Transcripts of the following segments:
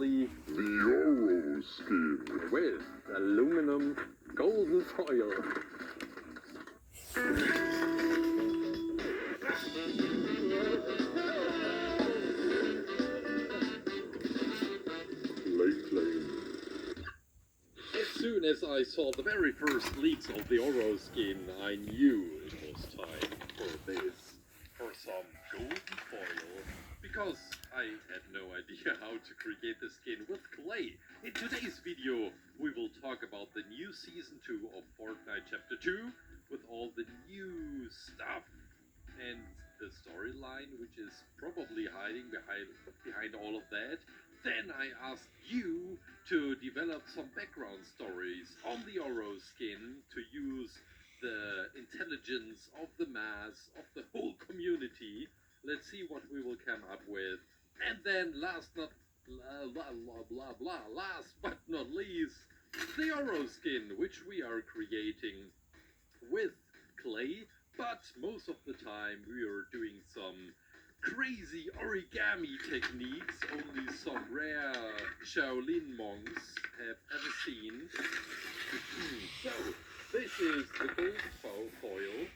The Oro skin with aluminum golden foil. As soon as I saw the very first leaks of the Oro skin, I knew it was time for some golden foil, because I had no idea how to create the skin with clay. In today's video, we will talk about the new Season 2 of Fortnite Chapter 2, with all the new stuff and the storyline, which is probably hiding behind all of that. Then I asked you to develop some background stories on the Oro skin, to use the intelligence of the mass, of the whole community. Let's see what we will come up with. And then last but not least, the Oro skin, which we are creating with clay, but most of the time we are doing some crazy origami techniques only some rare Shaolin monks have ever seen. So, this is the gold foil.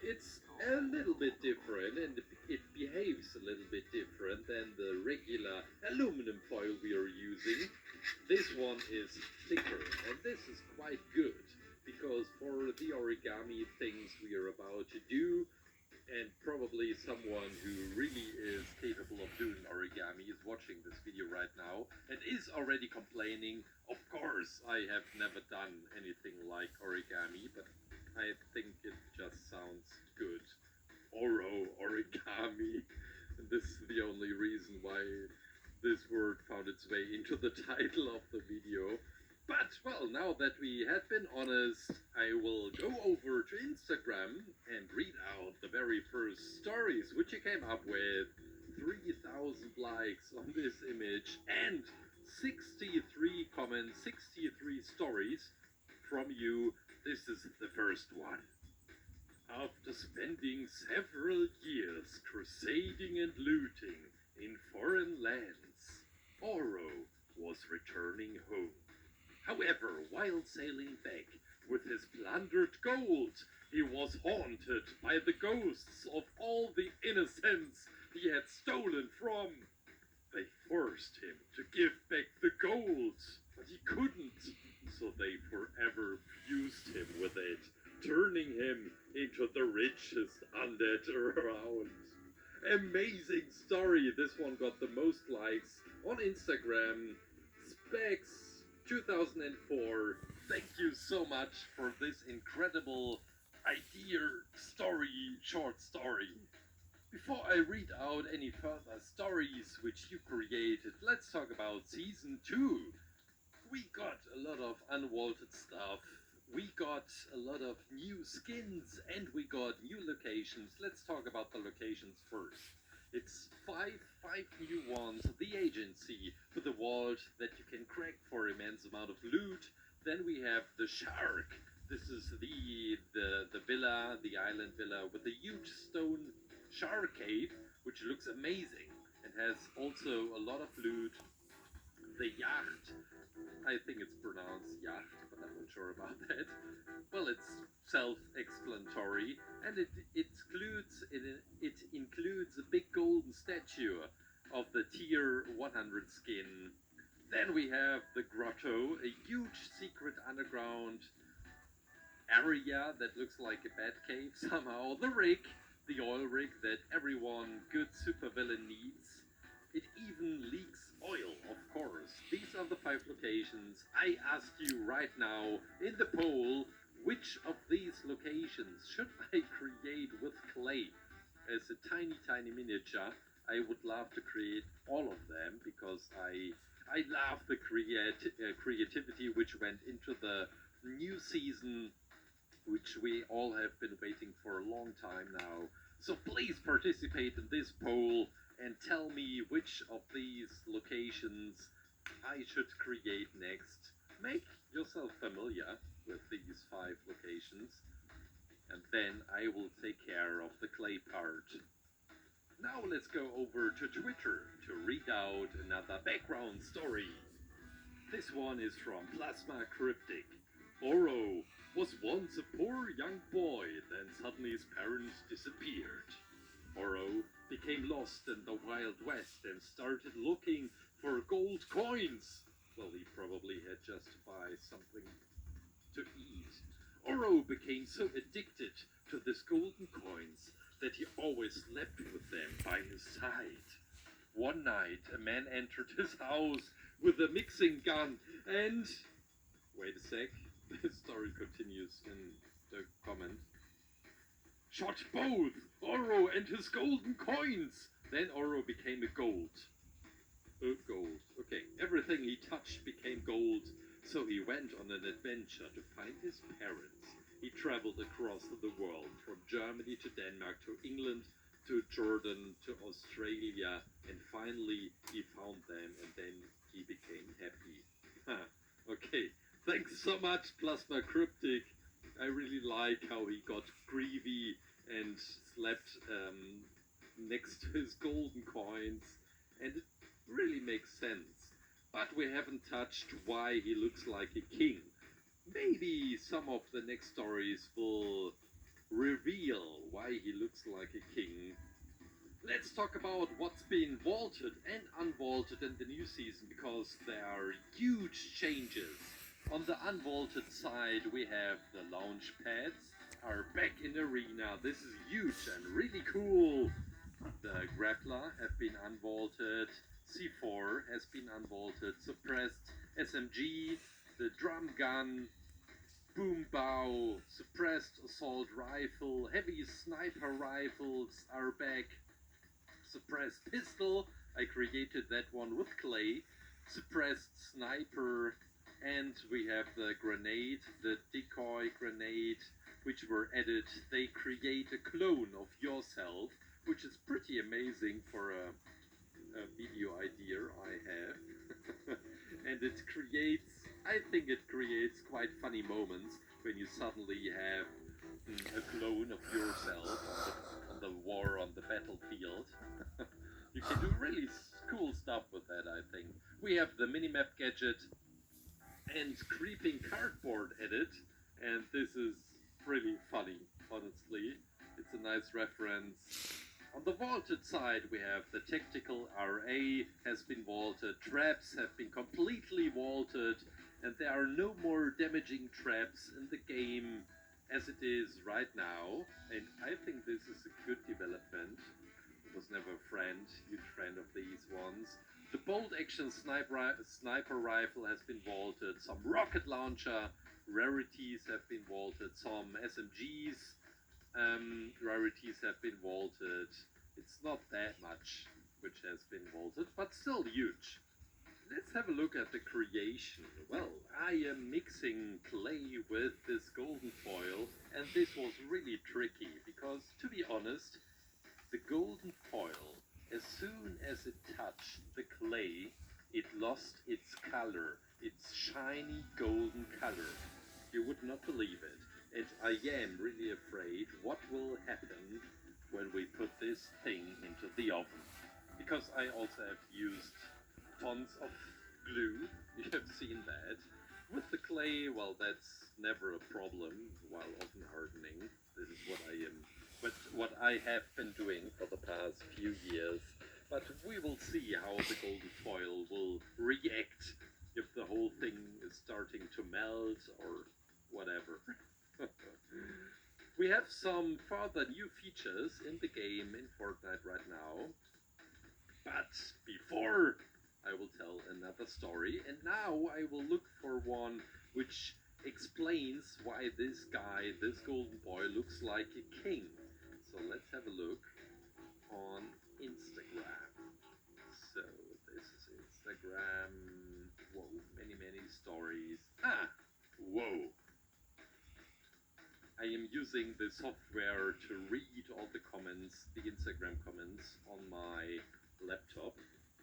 It's a little bit different, and it behaves a little bit different than the regular aluminum foil we are using. This one is thicker, and this is quite good, because for the origami things we are about to do, and probably someone who really is capable of doing origami is watching this video right now and is already complaining, of course I have never done anything like origami, but I think it just sounds good. Origami. And this is the only reason why this word found its way into the title of the video. But, well, now that we have been honest, I will go over to Instagram and read out the very first stories which you came up with. 3,000 likes on this image and 63 comments, 63 stories from you. This is the first one. After spending several years crusading and looting in foreign lands, Oro was returning home. However, while sailing back with his plundered gold, he was haunted by the ghosts of all the innocents he had stolen from. They forced him to give back the gold, but he couldn't, so they forever fused him with it, turning him into the richest undead around. Amazing story. This one got the most likes on Instagram. Specs 2004. Thank you so much for this incredible idea short story. Before I read out any further stories which you created, let's talk about Season 2. We got a lot of unwanted stuff. We got a lot of new skins, and we got new locations. Let's talk about the locations first. It's five new ones. The agency with a vault that you can crack for immense amount of loot. Then we have the shark. This is the villa, the island villa with a huge stone shark cave, which looks amazing and has also a lot of loot. The yacht. I think it's pronounced yacht, but I'm not sure about that. Well, it's self-explanatory, and it includes a big golden statue of the tier 100 skin. Then we have the grotto, a huge secret underground area that looks like a bat cave somehow. The rig, the oil rig that everyone good supervillain needs. It even leaks oil, of course. These are the 5 locations. I ask you right now in the poll, which of these locations should I create with clay? As a tiny miniature, I would love to create all of them, because I love the creativity which went into the new season, which we all have been waiting for a long time now. So please participate in this poll and tell me which of these locations I should create next. Make yourself familiar with these 5 locations, and then I will take care of the clay part. Now let's go over to Twitter to read out another background story. This one is from Plasma Cryptic. Oro was once a poor young boy, then suddenly his parents disappeared. Oro became lost in the Wild West and started looking for gold coins. Well, he probably had just to buy something to eat. Oro became so addicted to these golden coins that he always slept with them by his side. One night, a man entered his house with a mixing gun and... Wait a sec, the story continues in the comment. Shot both Oro and his golden coins. Then Oro became a gold. Gold. Okay, everything he touched became gold, so he went on an adventure to find his parents. He traveled across the world, from Germany to Denmark to England to Jordan to Australia, and finally he found them, and then he became happy. Okay, thanks so much, Plasma Cryptic. I really like how he got greedy and slept next to his golden coins, and it really makes sense. But we haven't touched why he looks like a king. Maybe some of the next stories will reveal why he looks like a king. Let's talk about what's been vaulted and unvaulted in the new season, because there are huge changes. On the unvaulted side, we have the launch pads are back in arena. This is huge and really cool. The grappler have been unvaulted. C4 has been unvaulted. Suppressed SMG, the drum gun, boom bow, suppressed assault rifle, heavy sniper rifles are back. Suppressed pistol, I created that one with clay. Suppressed sniper, and we have the grenade, the decoy grenade, which were added. They create a clone of yourself, which is pretty amazing for a video idea I have. And it creates, I think it creates quite funny moments when you suddenly have a clone of yourself on the war on the battlefield. You can do really cool stuff with that, I think. We have the minimap gadget and creeping cardboard edit, and this is really funny, honestly. It's a nice reference. On the vaulted side, we have the tactical RA has been vaulted, traps have been completely vaulted, and there are no more damaging traps in the game as it is right now, and I think this is a good development. I was never a huge friend of these ones. The bolt action sniper rifle has been vaulted, some rocket launcher rarities have been vaulted, some SMGs rarities have been vaulted. It's not that much which has been vaulted, but still huge. Let's have a look at the creation. Well, I am mixing clay with this golden foil, and this was really tricky because, to be honest, the golden foil, as soon as it touched the clay, it lost its color, its shiny golden color. You would not believe it. And I am really afraid what will happen when we put this thing into the oven. Because I also have used tons of glue, you have seen that. With the clay, well, that's never a problem while oven hardening. This is what I have been doing for the past few years. But we will see how the golden foil will react if the whole thing is starting to melt or whatever. We have some further new features in the game in Fortnite right now. But before I will tell another story, and now I will look for one which explains why this guy, this golden boy, looks like a king. So let's have a look on Instagram. So this is Instagram. Whoa, many stories. Whoa. I am using the software to read all the comments, the Instagram comments on my laptop,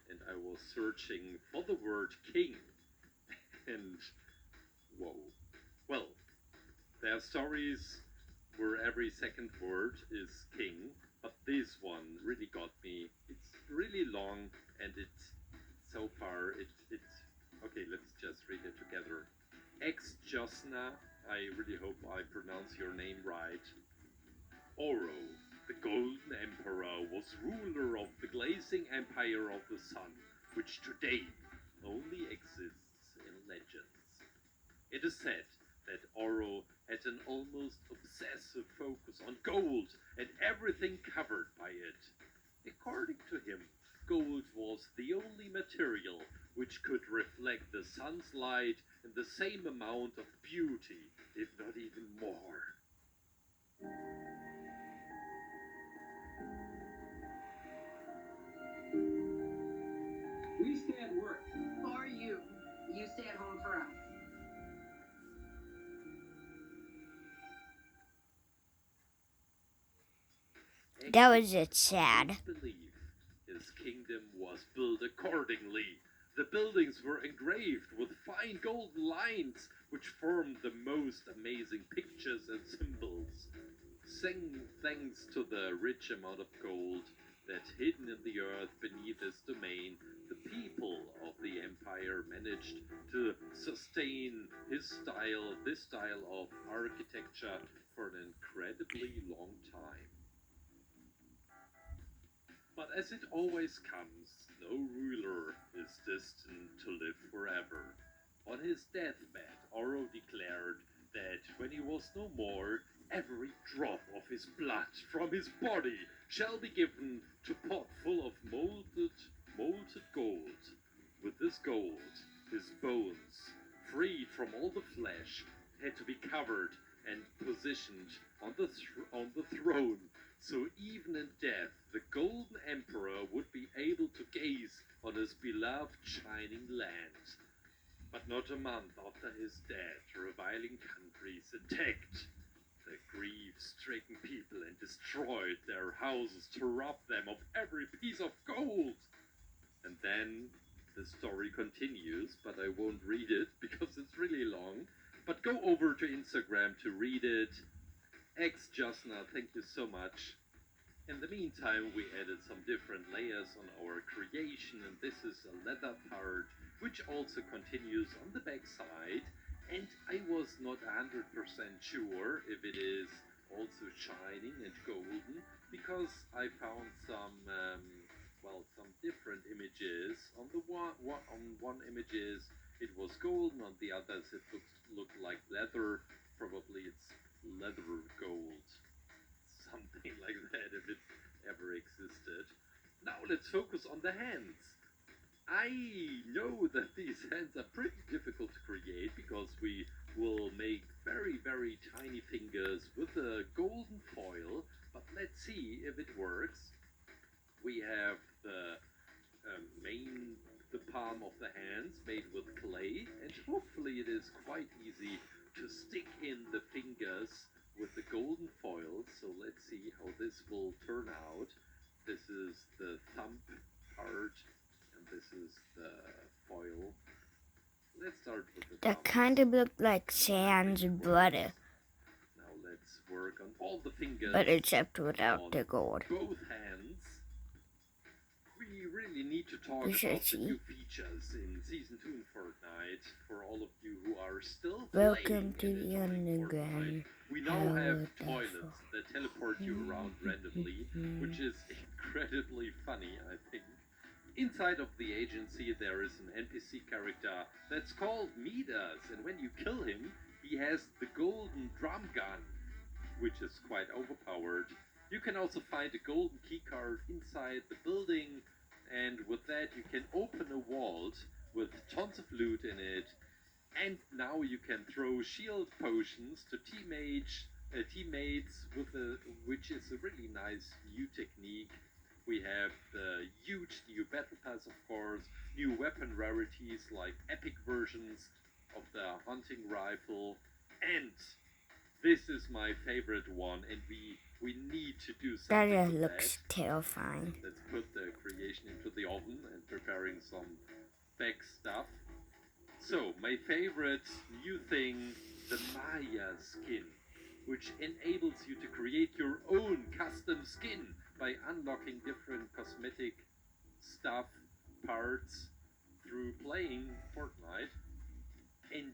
and I was searching for the word king. And whoa. Well, there are stories where every second word is king, but this one really got me. It's really long and so far okay, let's just read it together. Ex Josna, I really hope I pronounce your name right. Oro, the Golden Emperor, was ruler of the glazing empire of the sun, which today only exists in legends. It is said that Oro had an almost obsessive focus on gold and everything covered by it. According to him, gold was the only material which could reflect the sun's light in the same amount of beauty, if not even more. We stay at work. Or you. You stay at home for us. That was just sad. Believed his kingdom was built accordingly. The buildings were engraved with fine golden lines, which formed the most amazing pictures and symbols. Thanks to the rich amount of gold that hidden in the earth beneath his domain, the people of the empire managed to sustain this style of architecture for an incredibly long time. But as it always comes, no ruler is destined to live forever. On his deathbed, Oro declared that when he was no more, every drop of his blood from his body shall be given to pot full of molted gold. With this gold, his bones, freed from all the flesh, had to be covered and positioned on the throne, so even in death, the Golden Emperor would be able to gaze on his beloved shining land. But not a month after his death, reviling countries attacked the grief-stricken people and destroyed their houses to rob them of every piece of gold. And then the story continues, but I won't read it because it's really long. But go over to Instagram to read it. Ex Josna, thank you so much. In the meantime, we added some different layers on our creation, and this is a leather part, which also continues on the back side. And I was not 100% sure if it is also shining and golden, because I found some different images. On one images it was golden, on the others it looked like leather. Probably it's leather gold, something like that, if it ever existed. Now let's focus on the hands. I know that these hands are pretty difficult to create because we will make very, very tiny fingers with a golden foil, but let's see if it works. We have the palm of the hands made with clay, and hopefully it is quite easy to stick in the fingers with the golden foil. So let's see how this will turn out. This is the thumb part, and this is the foil. Let's start with the That thumb. kind of looked like Sans butter, Now let's work on all the fingers. but except without the gold. Both hands. We really need to talk We should about the see. new features in Season 2 in Fortnite. For all of you who are still Welcome to playing the and enjoying underground. Fortnite, we now have Hello, toilets that teleport you around randomly, which is incredibly funny, I think. Inside of the agency there is an NPC character that's called Midas, and when you kill him, he has the golden drum gun, which is quite overpowered. You can also find a golden keycard inside the building, and with that you can open a vault with tons of loot in it, and now you can throw shield potions to teammates which is a really nice new technique. We have the huge new battle pass, of course, new weapon rarities like epic versions of the hunting rifle, and this is my favorite one, and we need to do That something just with looks that. terrifying. Let's put the creation into the oven and preparing some back stuff. So, my favorite new thing, the Maya skin, which enables you to create your own custom skin by unlocking different cosmetic stuff parts through playing Fortnite, and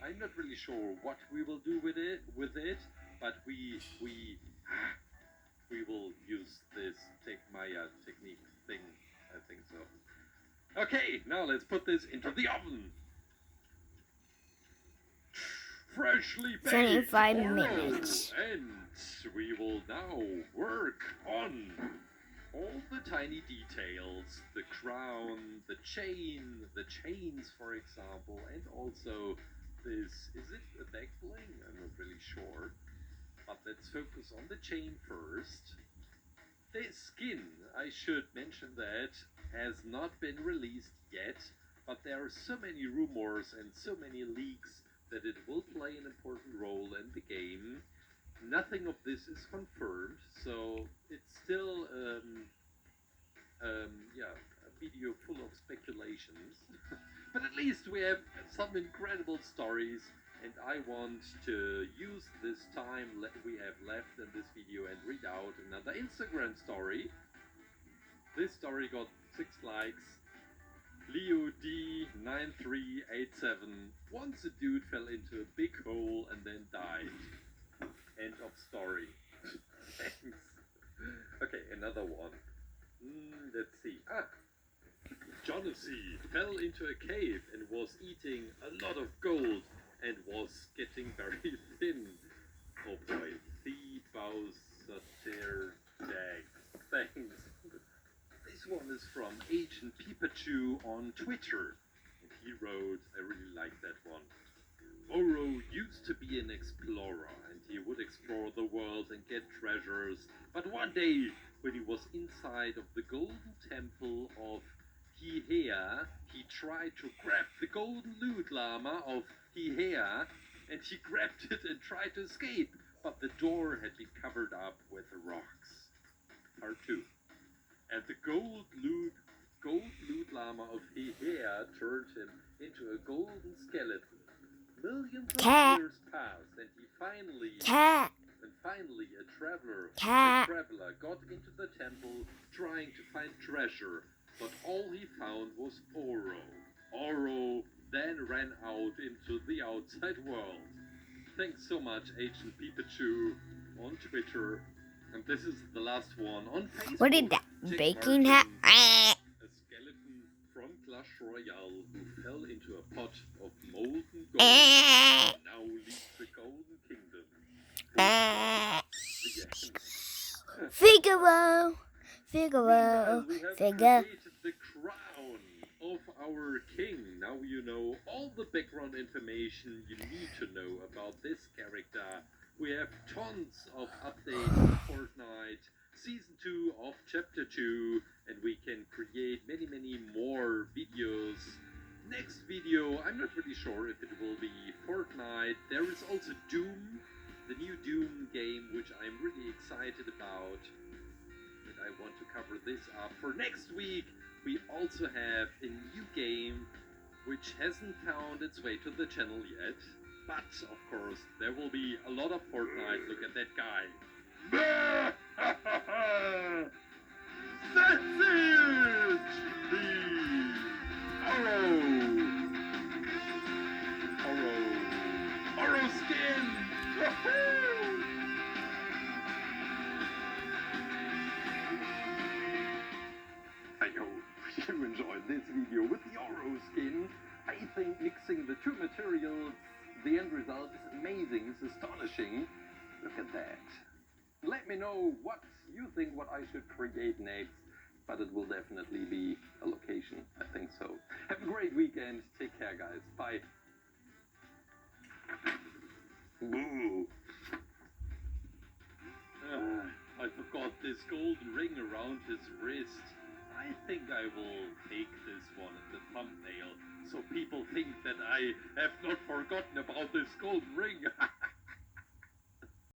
I'm not really sure what we will do with it, but we will use this Tech Maya technique thing. I think so. Okay, now let's put this into the oven. Freshly baked 25 Oro. minutes. And we will now work on all the tiny details, the crown, the chains, for example, and also this, is it a back bling? I'm not really sure. But let's focus on the chain first. The skin, I should mention that, has not been released yet, but there are so many rumors and so many leaks that it will play an important role in the game. Nothing of this is confirmed, so it's still a video full of speculations. But at least we have some incredible stories, and I want to use this time we have left in this video and read out another Instagram story. This story got 6 likes. Leo D9387. Once a dude fell into a big hole and then died. End of story. Thanks. Okay, another one. Let's see. Jonassy fell into a cave and was eating a lot of gold and was getting very thin. Oh boy. Thebausatir Jag. Thanks. This one is from Agent Pikachu on Twitter. And he wrote, I really like that one. Oro used to be an explorer, and he would explore the world and get treasures. But one day, when he was inside of the golden temple of Hihea, he tried to grab the golden loot llama of Hihea, and he grabbed it and tried to escape, but the door had been covered up with rocks. Part 2. And the gold loot llama of Hihea turned him into a golden skeleton. Millions of years passed, and finally a traveler got into the temple trying to find treasure, but all he found was Oro. Oro then ran out into the outside world. Thanks so much, Agent Pikachu on Twitter. And this is the last one on Facebook. What did that Jack baking Martin, have? a skeleton from Clash Royale who fell into a pot of molten gold and now leads the Golden Kingdom. The end. Figaro. Meanwhile, we have created the crown of our king. Now you know all the background information you need to know about this character. We have tons of updates on Fortnite, Season 2 of Chapter 2, and we can create many more videos. Next video, I'm not really sure if it will be Fortnite. There is also Doom, the new Doom game, which I'm really excited about. And I want to cover this up. For next week, we also have a new game, which hasn't found its way to the channel yet. But, of course, there will be a lot of Fortnite. Look at that guy. That's it! The Oro skin! Woohoo! I hope you enjoyed this video with the Oro skin. I think mixing the two materials, the end result is amazing, it's astonishing. Look at that. Let me know what you think what I should create next, but it will definitely be a location, I think so. Have a great weekend, take care guys, bye. Boo. I forgot this golden ring around his wrist. I think I will take this one in the thumbnail, so people think that I have not forgotten about this golden ring.